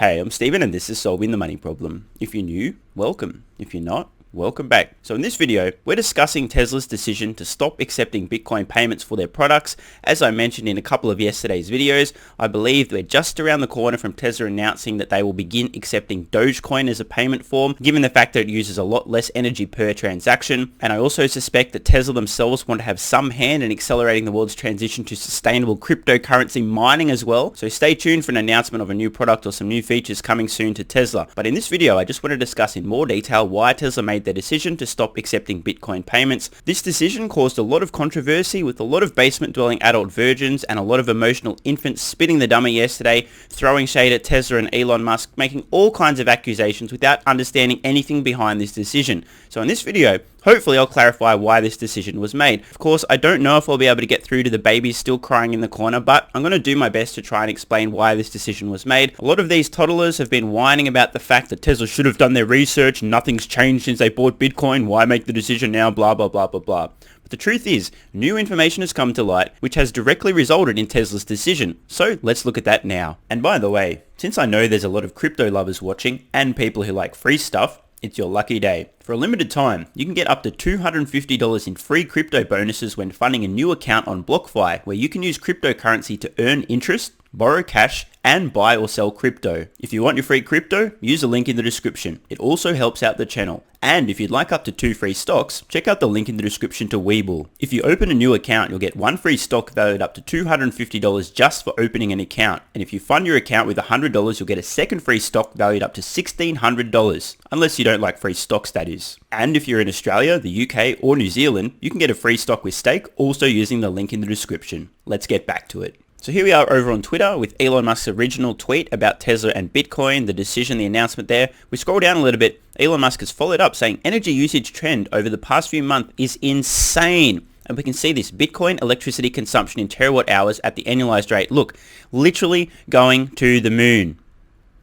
Hey, I'm Steven and this is Solving the Money Problem. If you're new, welcome. If you're not, welcome back. So in this video, we're discussing Tesla's decision to stop accepting Bitcoin payments for their products. As I mentioned in a couple of yesterday's videos, I believe we're just around the corner from Tesla announcing that they will begin accepting Dogecoin as a payment form, given the fact that it uses a lot less energy per transaction. And I also suspect that Tesla themselves want to have some hand in accelerating the world's transition to sustainable cryptocurrency mining as well. So stay tuned for an announcement of a new product or some new features coming soon to Tesla. But in this video, I just want to discuss in more detail why Tesla made their decision to stop accepting Bitcoin payments. This decision caused a lot of controversy with a lot of basement-dwelling adult virgins and a lot of emotional infants spitting the dummy yesterday, throwing shade at Tesla and Elon Musk, making all kinds of accusations without understanding anything behind this decision. So in this video, hopefully I'll clarify why this decision was made. Of course, I don't know if I'll be able to get through to the babies still crying in the corner, but I'm going to do my best to try and explain why this decision was made. A lot of these toddlers have been whining about the fact that Tesla should have done their research, nothing's changed since they bought Bitcoin, why make the decision now, blah, blah, blah, blah, blah. But the truth is, new information has come to light, which has directly resulted in Tesla's decision. So let's look at that now. And by the way, since I know there's a lot of crypto lovers watching, and people who like free stuff, it's your lucky day. For a limited time, you can get up to $250 in free crypto bonuses when funding a new account on BlockFi, where you can use cryptocurrency to earn interest, borrow cash, and buy or sell crypto. If you want your free crypto, use the link in the description. It also helps out the channel. And if you'd like up to 2 free stocks, check out the link in the description to WeBull. If you open a new account, you'll get 1 free stock valued up to $250 just for opening an account. And if you fund your account with $100, you'll get a second free stock valued up to $1,600. Unless you don't like free stocks, that is. And if you're in Australia, the UK, or New Zealand, you can get a free stock with stake, also using the link in the description. Let's get back to it. So here we are over on Twitter with Elon Musk's original tweet about Tesla and Bitcoin, the decision, the announcement there. We scroll down a little bit. Elon Musk has followed up saying energy usage trend over the past few months is insane. And we can see this Bitcoin electricity consumption in terawatt hours at the annualized rate. Look, literally going to the moon.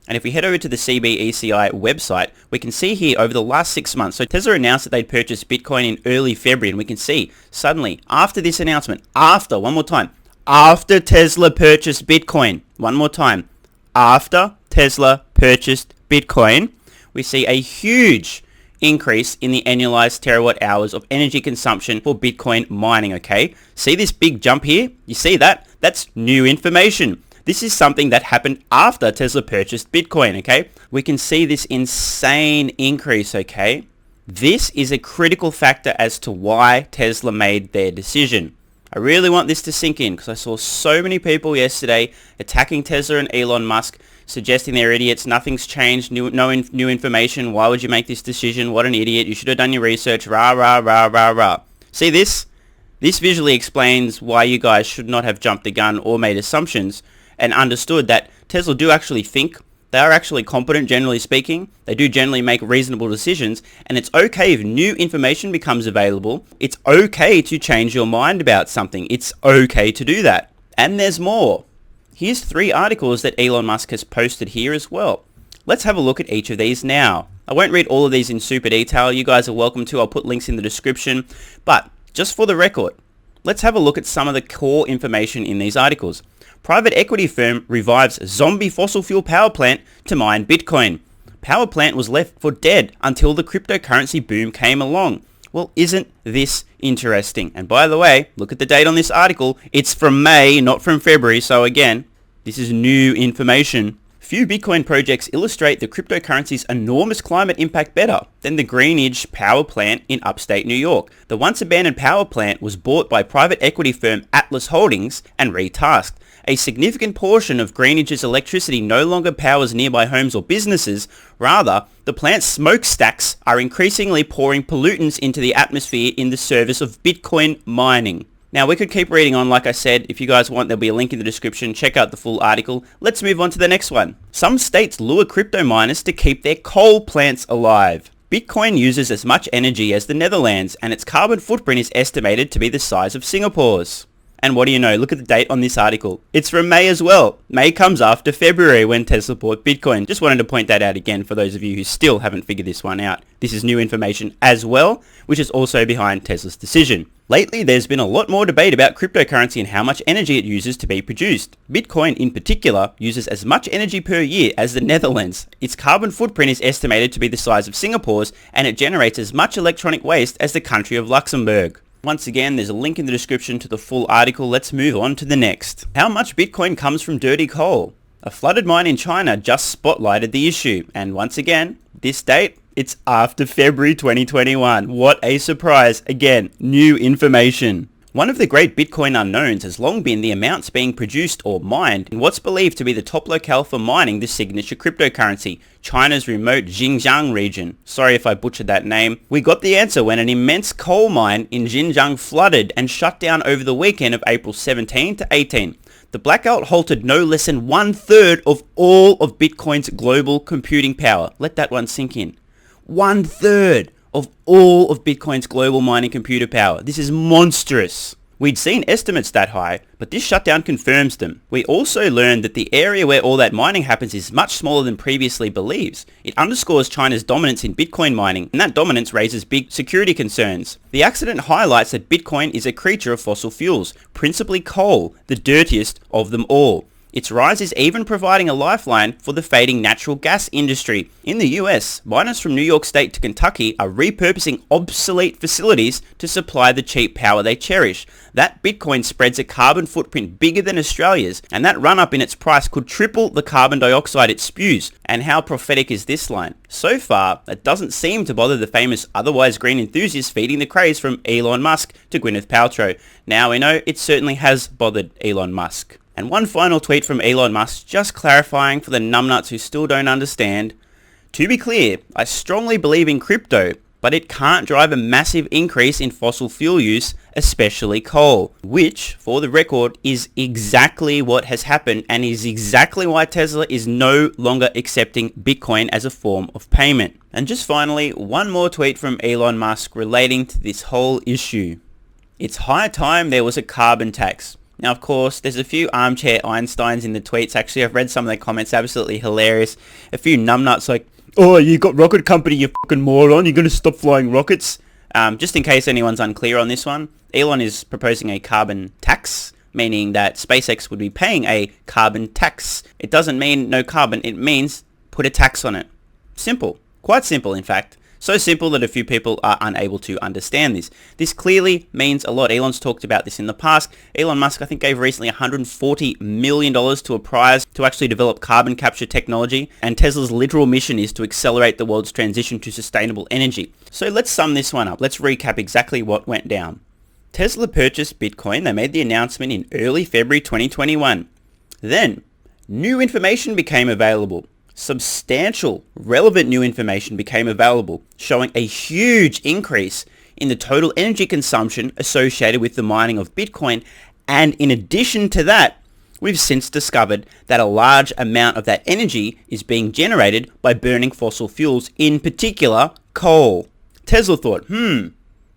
And if we head over to the CBECI website, we can see here over the last 6 months. So Tesla announced that they'd purchased Bitcoin in early February. And we can see suddenly after this announcement, one more time, after Tesla purchased Bitcoin, one more time, after Tesla purchased Bitcoin, we see a huge increase in the annualized terawatt hours of energy consumption for Bitcoin mining, okay? See this big jump here? You see that? That's new information. This is something that happened after Tesla purchased Bitcoin, okay? We can see this insane increase, okay? This is a critical factor as to why Tesla made their decision. I really want this to sink in because I saw so many people yesterday attacking Tesla and Elon Musk, suggesting they're idiots, nothing's changed, no new information, why would you make this decision, what an idiot, you should have done your research, rah, rah, rah, rah, rah. See this? This visually explains why you guys should not have jumped the gun or made assumptions and understood that Tesla do actually think. They are actually competent, generally speaking. They do generally make reasonable decisions, and it's okay if new information becomes available. It's okay to change your mind about something. It's okay to do that. And there's more. Here's 3 articles that Elon Musk has posted here as well. Let's have a look at each of these now. I won't read all of these in super detail. You guys are welcome to. I'll put links in the description. But just for the record, let's have a look at some of the core information in these articles. Private equity firm revives zombie fossil fuel power plant to mine Bitcoin. Power plant was left for dead until the cryptocurrency boom came along. Well, isn't this interesting? And by the way, look at the date on this article. It's from May, not from February. So again, this is new information. Few Bitcoin projects illustrate the cryptocurrency's enormous climate impact better than the Greenidge power plant in upstate New York. The once abandoned power plant was bought by private equity firm Atlas Holdings and retasked. A significant portion of Greenidge's electricity no longer powers nearby homes or businesses. Rather, the plant's smokestacks are increasingly pouring pollutants into the atmosphere in the service of Bitcoin mining. Now, we could keep reading on. Like I said, if you guys want, there'll be a link in the description. Check out the full article. Let's move on to the next one. Some states lure crypto miners to keep their coal plants alive. Bitcoin uses as much energy as the Netherlands, and its carbon footprint is estimated to be the size of Singapore's. And what do you know? Look at the date on this article. It's from May as well. May comes after February when Tesla bought Bitcoin. Just wanted to point that out again for those of you who still haven't figured this one out. This is new information as well, which is also behind Tesla's decision. Lately, there's been a lot more debate about cryptocurrency and how much energy it uses to be produced. Bitcoin in particular uses as much energy per year as the Netherlands. Its carbon footprint is estimated to be the size of Singapore's, and it generates as much electronic waste as the country of Luxembourg. Once again, there's a link in the description to the full article. Let's move on to the next. How much Bitcoin comes from dirty coal? A flooded mine in China just spotlighted the issue, and once again, this date, it's after February 2021. What a surprise. Again, new information. One of the great Bitcoin unknowns has long been the amounts being produced or mined in what's believed to be the top locale for mining the signature cryptocurrency, China's remote Xinjiang region. Sorry if I butchered that name. We got the answer when an immense coal mine in Xinjiang flooded and shut down over the weekend of April 17 to 18. The blackout halted no less than 1/3 of all of Bitcoin's global computing power. Let that one sink in. 1/3 of all of Bitcoin's global mining computer power. This is monstrous. We'd seen estimates that high, but this shutdown confirms them. We also learned that the area where all that mining happens is much smaller than previously believed. It underscores China's dominance in Bitcoin mining, and that dominance raises big security concerns. The accident highlights that Bitcoin is a creature of fossil fuels, principally coal, the dirtiest of them all. Its rise is even providing a lifeline for the fading natural gas industry. In the US, miners from New York State to Kentucky are repurposing obsolete facilities to supply the cheap power they cherish. That Bitcoin spreads a carbon footprint bigger than Australia's, and that run-up in its price could triple the carbon dioxide it spews. And how prophetic is this line? So far, it doesn't seem to bother the famous otherwise green enthusiasts feeding the craze from Elon Musk to Gwyneth Paltrow. Now we know it certainly has bothered Elon Musk. And one final tweet from Elon Musk, just clarifying for the numbnuts who still don't understand. To be clear, I strongly believe in crypto, but it can't drive a massive increase in fossil fuel use, especially coal, which, for the record, is exactly what has happened and is exactly why Tesla is no longer accepting Bitcoin as a form of payment. And just finally, one more tweet from Elon Musk relating to this whole issue. It's high time there was a carbon tax. Now, of course, there's a few armchair Einsteins in the tweets. Actually, I've read some of their comments, absolutely hilarious. A few numbnuts like, oh, you got rocket company, you fucking moron. You're going to stop flying rockets. Just in case anyone's unclear on this one, Elon is proposing a carbon tax, meaning that SpaceX would be paying a carbon tax. It doesn't mean no carbon. It means put a tax on it. Simple. Quite simple, in fact. So simple that a few people are unable to understand this. This clearly means a lot. Elon's talked about this in the past. Elon Musk, I think, gave recently $140 million to a prize to actually develop carbon capture technology. And Tesla's literal mission is to accelerate the world's transition to sustainable energy. So let's sum this one up. Let's recap exactly what went down. Tesla purchased Bitcoin. They made the announcement in early February 2021. Then, new information became available. Substantial, relevant new information became available, showing a huge increase in the total energy consumption associated with the mining of Bitcoin. And in addition to that, we've since discovered that a large amount of that energy is being generated by burning fossil fuels, in particular coal. Tesla thought,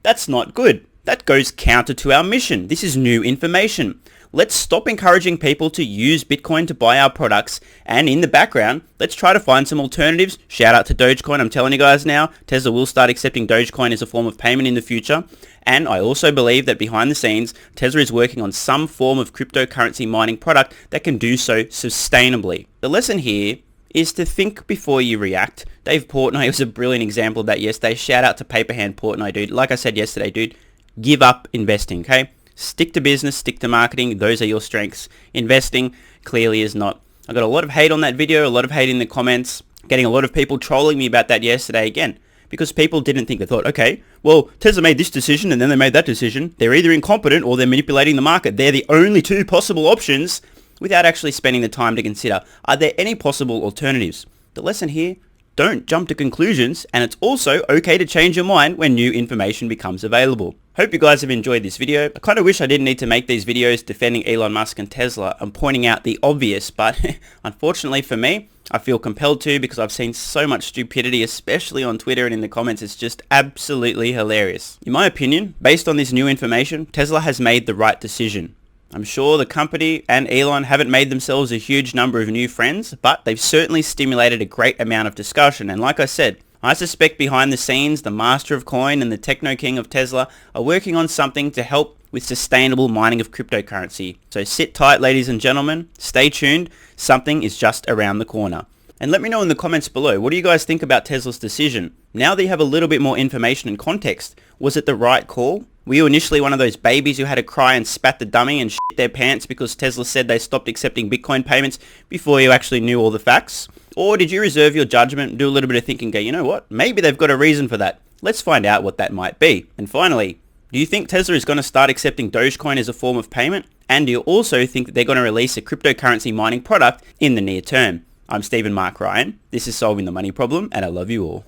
that's not good. That goes counter to our mission. This is new information. Let's stop encouraging people to use Bitcoin to buy our products, and in the background, let's try to find some alternatives. Shout out to Dogecoin. I'm telling you guys now, Tesla will start accepting Dogecoin as a form of payment in the future. And I also believe that behind the scenes, Tesla is working on some form of cryptocurrency mining product that can do so sustainably. The lesson here is to think before you react. Dave Portnoy was a brilliant example of that yesterday. Shout out to Paperhand Portnoy, dude. Like I said yesterday, dude, give up investing, okay? Stick to business, stick to marketing. Those are your strengths. Investing clearly is not. I got a lot of hate on that video, a lot of hate in the comments, getting a lot of people trolling me about that yesterday again, because people didn't think. They thought, okay, well, Tesla made this decision and then they made that decision. They're either incompetent or they're manipulating the market. They're the only two possible options, without actually spending the time to consider, are there any possible alternatives? The lesson here, don't jump to conclusions, and it's also okay to change your mind when new information becomes available. Hope you guys have enjoyed this video. I kind of wish I didn't need to make these videos defending Elon Musk and Tesla and pointing out the obvious, but unfortunately for me, I feel compelled to, because I've seen so much stupidity, especially on Twitter and in the comments. It's just absolutely hilarious. In my opinion, based on this new information, Tesla has made the right decision. I'm sure the company and Elon haven't made themselves a huge number of new friends, but they've certainly stimulated a great amount of discussion. And like I said, I suspect behind the scenes, the master of coin and the techno king of Tesla are working on something to help with sustainable mining of cryptocurrency. So sit tight, ladies and gentlemen, stay tuned, something is just around the corner. And let me know in the comments below, what do you guys think about Tesla's decision? Now that you have a little bit more information and context, was it the right call? Were you initially one of those babies who had to cry and spat the dummy and shit their pants because Tesla said they stopped accepting Bitcoin payments before you actually knew all the facts? Or did you reserve your judgment, do a little bit of thinking and go, you know what, maybe they've got a reason for that. Let's find out what that might be. And finally, do you think Tesla is going to start accepting Dogecoin as a form of payment? And do you also think that they're going to release a cryptocurrency mining product in the near term? I'm Stephen Mark Ryan, this is Solving the Money Problem, and I love you all.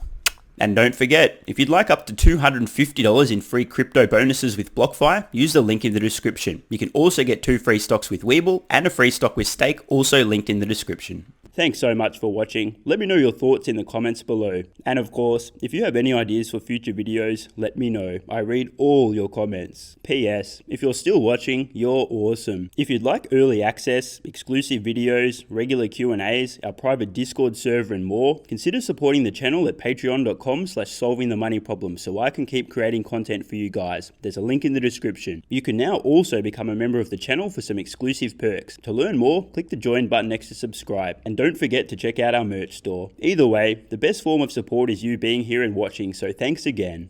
And don't forget, if you'd like up to $250 in free crypto bonuses with BlockFi, use the link in the description. You can also get 2 free stocks with WeBull and a free stock with Stake, also linked in the description. Thanks so much for watching. Let me know your thoughts in the comments below. And of course, if you have any ideas for future videos, let me know. I read all your comments. P.S. If you're still watching, you're awesome. If you'd like early access, exclusive videos, regular Q&As, our private Discord server and more, consider supporting the channel at patreon.com/solvingthemoneyproblem so I can keep creating content for you guys. There's a link in the description. You can now also become a member of the channel for some exclusive perks. To learn more, click the join button next to subscribe. And don't forget to check out our merch store. Either way, the best form of support is you being here and watching, so thanks again.